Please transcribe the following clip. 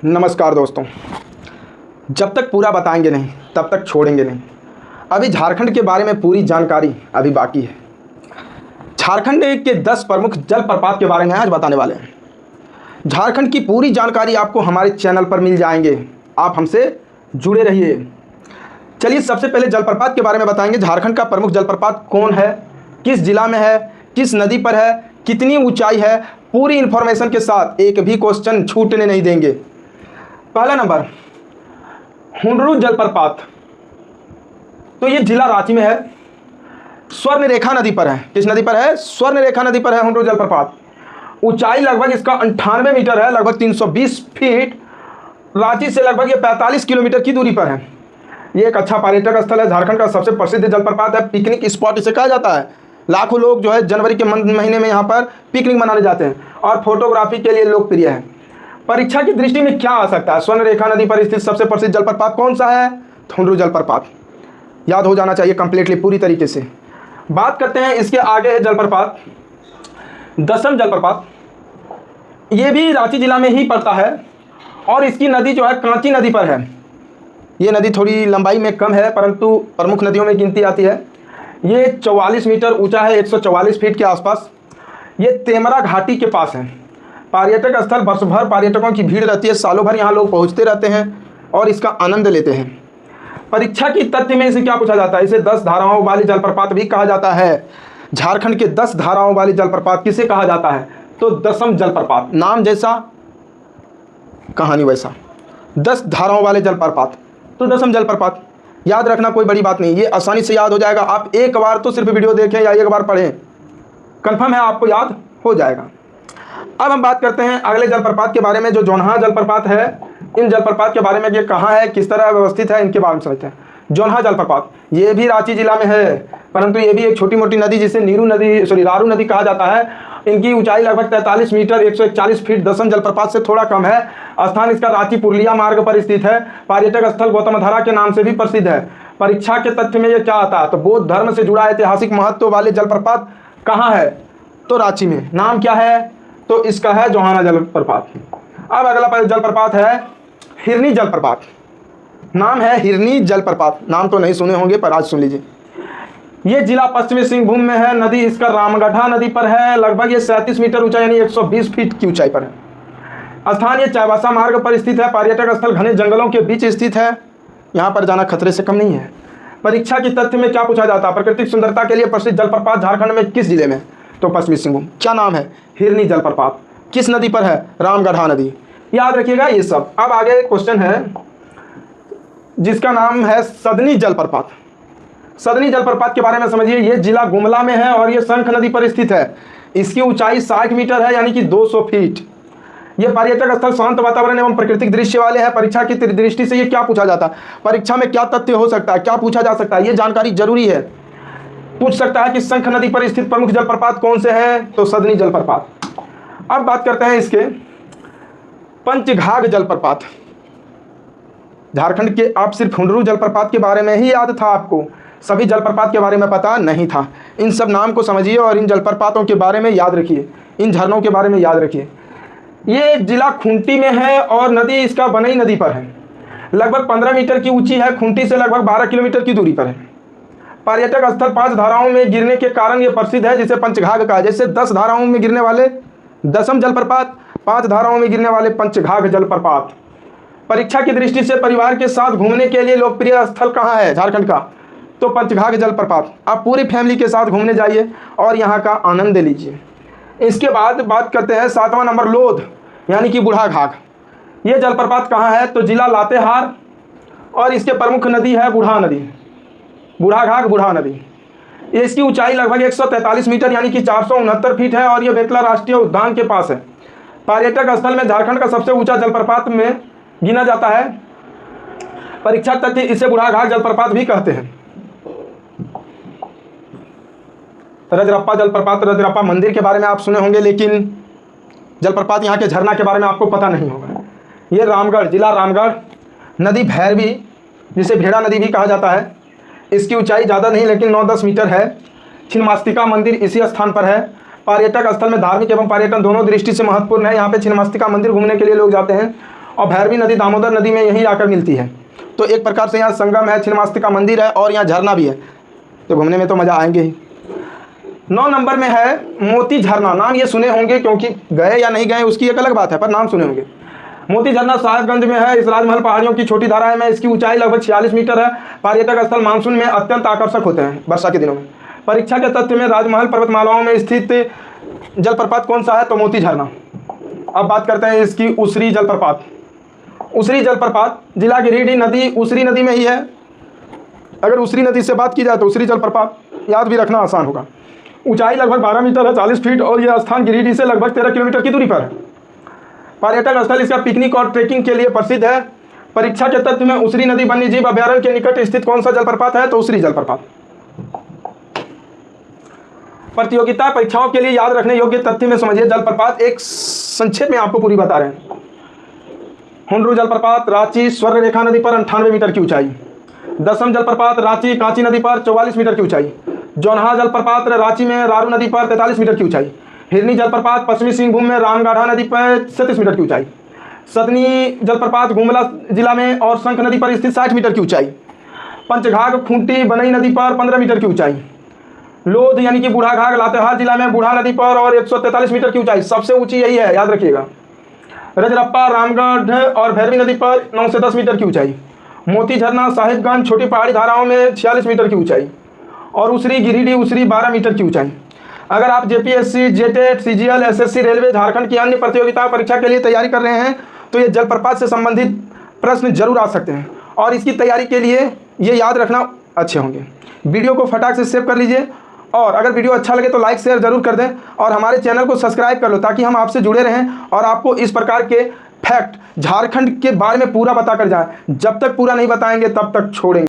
नमस्कार दोस्तों। जब तक पूरा बताएंगे नहीं तब तक छोड़ेंगे नहीं। अभी झारखंड के बारे में पूरी जानकारी अभी बाकी है। झारखंड के 10 प्रमुख जलप्रपात के बारे में आज बताने वाले हैं। झारखंड की पूरी जानकारी आपको हमारे चैनल पर मिल जाएंगे, आप हमसे जुड़े रहिए। चलिए सबसे पहले जलप्रपात के बारे में बताएंगे। झारखंड का प्रमुख जलप्रपात कौन है, किस जिला में है, किस नदी पर है, कितनी ऊंचाई है, पूरी इंफॉर्मेशन के साथ एक भी क्वेश्चन छूटने नहीं देंगे। पहला नंबर हुंडरू जलप्रपात, तो ये जिला रांची में है, स्वर्ण रेखा नदी पर है। किस नदी पर है? स्वर्ण रेखा नदी पर है हुंडरू जलप्रपात। ऊंचाई लगभग इसका 98 मीटर है, लगभग 320 फीट। रांची से लगभग ये 45 किलोमीटर की दूरी पर है। ये एक अच्छा पर्यटक स्थल है। झारखंड का सबसे प्रसिद्ध जलप्रपात है, पिकनिक स्पॉट इसे कहा जाता है। लाखों लोग जो है जनवरी के महीने में यहाँ पर पिकनिक मनाने जाते हैं और फोटोग्राफी के लिए लोकप्रिय है। परीक्षा की दृष्टि में क्या आ सकता है? स्वर्ण रेखा नदी पर स्थित सबसे प्रसिद्ध जलप्रपात कौन सा है? हुंडरू जलप्रपात। याद हो जाना चाहिए कंप्लीटली, पूरी तरीके से। बात करते हैं इसके आगे है जलप्रपात दसम जलप्रपात। ये भी रांची जिला में ही पड़ता है और इसकी नदी जो है कांची नदी पर है। ये नदी थोड़ी लंबाई में कम है परंतु प्रमुख नदियों में गिनती आती है। ये 44 मीटर ऊंचा है, 144 फीट के आसपास। ये तेमरा घाटी के पास है। पर्यटक स्थल, वर्ष भर पर्यटकों की भीड़ रहती है, सालों भर यहाँ लोग पहुँचते रहते हैं और इसका आनंद लेते हैं। परीक्षा की तथ्य में इसे क्या पूछा जाता है? इसे 10 धाराओं वाली जलप्रपात भी कहा जाता है। झारखंड के 10 धाराओं वाली जलप्रपात किसे कहा जाता है? तो दसम जलप्रपात। नाम जैसा कहानी वैसा, 10 धाराओं वाले जलप्रपात, तो दसम जलप्रपात। याद रखना कोई बड़ी बात नहीं, ये आसानी से याद हो जाएगा। आप एक बार तो सिर्फ वीडियो देखें या एक बार पढ़ें, कंफर्म है आपको याद हो जाएगा। अब हम बात करते हैं अगले जलप्रपात के बारे में, जो जोन्हा जलप्रपात है। इन जलप्रपात के बारे में ये कहाँ है, किस तरह व्यवस्थित है, इनके बारे में समझते हैं। जोन्हा जलप्रपात ये भी रांची जिला में है, परंतु ये भी एक छोटी मोटी नदी जिसे रारू नदी कहा जाता है। इनकी ऊंचाई लगभग 43 मीटर 141 फीट दसम जलप्रपात से थोड़ा कम है। स्थान इसका रांची पुरलिया मार्ग पर स्थित है। पर्यटक स्थल गौतमधारा के नाम से भी प्रसिद्ध है। परीक्षा के तथ्य में ये क्या आता है? तो बौद्ध धर्म से जुड़ा ऐतिहासिक महत्व वाले जलप्रपात कहाँ है? तो रांची में। नाम क्या है? तो इसका है जोहाना जलप्रपात। अब अगला जलप्रपात है हिरनी जलप्रपात। नाम है हिरनी जलप्रपात। नाम तो नहीं सुने होंगे पर आज सुन लीजिए। ये जिला पश्चिमी सिंहभूम में है। नदी इसका रामगढ़ा नदी पर है। लगभग ये 37 मीटर ऊंचाई यानी 120 फीट की ऊंचाई पर है। स्थान ये चाईबासा मार्ग पर स्थित है। पर्यटक स्थल घने जंगलों के बीच स्थित है। यहाँ पर जाना खतरे से कम नहीं है। परीक्षा की तथ्य में क्या पूछा जाता है? प्राकृतिक सुंदरता के लिए प्रसिद्ध जलप्रपात झारखंड में किस जिले में? तो पश्चिमी सिंहभूम। क्या नाम है? हिरनी जलप्रपात। किस नदी पर है? रामगढ़ा नदी। याद रखिएगा ये सब। अब आगे क्वेश्चन है जिसका नाम है सदनी जलप्रपात। सदनी जलप्रपात के बारे में समझिए। ये जिला गुमला में है और ये शंख नदी पर स्थित है। इसकी ऊंचाई 60 मीटर है यानी कि 200 फीट। ये पर्यटक स्थल शांत वातावरण एवं प्राकृतिक दृश्य वाले हैं। परीक्षा की दृष्टि से ये क्या पूछा जाता है? परीक्षा में क्या तथ्य हो सकता है, क्या पूछा जा सकता है, ये जानकारी जरूरी है। पूछ सकता है कि शंख नदी पर स्थित प्रमुख जलप्रपात कौन से हैं? तो सदनी जलप्रपात। अब बात करते हैं इसके पंचघाघ जलप्रपात। झारखंड के आप सिर्फ हुंडरू जलप्रपात के बारे में ही याद था, आपको सभी जलप्रपात के बारे में पता नहीं था। इन सब नाम को समझिए और इन जलप्रपातों के बारे में याद रखिए, इन झरनों के बारे में याद रखिए। ये जिला खूंटी में है और नदी इसका बनई नदी पर है। लगभग 15 मीटर की ऊंची है। खूंटी से लगभग 12 किलोमीटर की दूरी पर है। पर्यटक स्थल 5 धाराओं में गिरने के कारण ये प्रसिद्ध है, जिसे पंचघाघ कहा। जैसे 10 धाराओं में गिरने वाले दसम जलप्रपात, 5 धाराओं में गिरने वाले पंचघाघ जलप्रपात। परीक्षा की दृष्टि से परिवार के साथ घूमने के लिए लोकप्रिय स्थल कहाँ है झारखंड का? तो पंचघाघ जलप्रपात। आप पूरी फैमिली के साथ घूमने जाइए और यहाँ का आनंद लीजिए। इसके बाद बात करते हैं 7वां नंबर लोध यानी कि बूढ़ाघाघ। ये जलप्रपात कहाँ है? तो जिला लातेहार और इसके प्रमुख नदी है बूढ़ा नदी। बूढ़ाघाघ बूढ़ा नदी। इसकी ऊंचाई लगभग 143 मीटर यानी कि 469 फीट है और यह बेतला राष्ट्रीय उद्यान के पास है। पर्यटक स्थल में झारखंड का सबसे ऊंचा जलप्रपात में गिना जाता है। परीक्षा तथ्य इसे बूढ़ाघाघ जलप्रपात भी कहते हैं। रजरप्पा जलप्रपात, रजरप्पा मंदिर के बारे में आप सुने होंगे, लेकिन जलप्रपात यहाँ के झरना के बारे में आपको पता नहीं होगा। ये रामगढ़, जिला रामगढ़। नदी भैरवी जिसे भेड़ा नदी भी कहा जाता है। इसकी ऊंचाई ज़्यादा नहीं लेकिन 9-10 मीटर है। छिन्नमस्तिका मंदिर इसी स्थान पर है। पर्यटक स्थल में धार्मिक एवं पर्यटन दोनों दृष्टि से महत्वपूर्ण है। यहाँ पे छिन्नमस्तिका मंदिर घूमने के लिए लोग जाते हैं और भैरवी नदी दामोदर नदी में यहीं आकर मिलती है। तो एक प्रकार से यहाँ संगम है, छिन्नमस्तिका मंदिर है और यहाँ झरना भी है, तो घूमने में तो मज़ा आएंगे ही। 9 नंबर में है मोती झरना। नाम ये सुने होंगे, क्योंकि गए या नहीं गए उसकी एक अलग बात है, पर नाम सुने होंगे। मोती झरना साहिबगंज में है। इस राजमहल पहाड़ियों की छोटी धारा में इसकी ऊंचाई लगभग 46 मीटर है। पर्यटक स्थल मानसून में अत्यंत आकर्षक होते हैं, वर्षा के दिनों में। परीक्षा के तथ्य में राजमहल पर्वतमालाओं में स्थित जलप्रपात कौन सा है, तो मोती झरना। अब बात करते हैं इसकी उसरी जलप्रपात। उसरी जलप्रपात जिला गिरिडीह नदी उसरी नदी में ही है। अगर उसरी नदी से बात की जाए तो उसरी जलप्रपात याद भी रखना आसान होगा। ऊंचाई लगभग 12 मीटर है, 40 फीट, और यह स्थान गिरिडीह से लगभग 13 किलोमीटर की दूरी पर है। पर्यटक स्थल इसका पिकनिक और ट्रेकिंग के लिए प्रसिद्ध है। परीक्षा के तथ्य में उसरी नदी वन्यजीव अभयारण्य के निकट स्थित कौन सा जलप्रपात है, तो उसरी जलप्रपात। प्रतियोगिता परीक्षाओं के लिए याद रखने योग्य तथ्य में समझिए जलप्रपात एक संक्षेप में आपको पूरी बता रहे हैं। हुंडरू जलप्रपात रांची स्वर्ण रेखा नदी पर 98 मीटर की ऊंचाई। दसम जलप्रपात रांची कांची नदी पर 44 मीटर की ऊंचाई। जौनहा जलप्रपात रांची में रारू नदी पर 43 मीटर की ऊंचाई। हिरनी जलप्रपात पश्चिमी सिंहभूम में रामगढ़ा नदी पर 37 मीटर की ऊंचाई। सतनी जलप्रपात गुमला जिला में और शंख नदी पर स्थित 60 मीटर की ऊंचाई। पंचघाघ खूंटी बनई नदी पर 15 मीटर की ऊंचाई। लोध यानी कि बूढ़ाघाघ लातेहार जिला में बूढ़ा नदी पर और 143 मीटर की ऊंचाई। सबसे ऊंची यही है, याद रखिएगा। रजरप्पा रामगढ़ और भैरवी नदी पर 9 से 10 मीटर की ऊंचाई। मोती झरना साहिबगंज छोटी पहाड़ी धाराओं में 46 मीटर की ऊंचाई। और उसरी गिरिडीह उसरी 12 मीटर की ऊंचाई। अगर आप JPSC, JTET, CGL, SSC, railway, Jharkhand की अन्य प्रतियोगिता परीक्षा के लिए तैयारी कर रहे हैं तो ये जलप्रपात से संबंधित प्रश्न जरूर आ सकते हैं, और इसकी तैयारी के लिए ये याद रखना अच्छे होंगे। वीडियो को फटाक से सेव कर लीजिए, और अगर वीडियो अच्छा लगे तो लाइक शेयर जरूर कर दें, और हमारे चैनल को सब्सक्राइब कर लो ताकि हम आपसे जुड़े रहें और आपको इस प्रकार के फैक्ट झारखंड के बारे में पूरा बता कर जाए। जब तक पूरा नहीं बताएंगे तब तक छोड़ेंगे।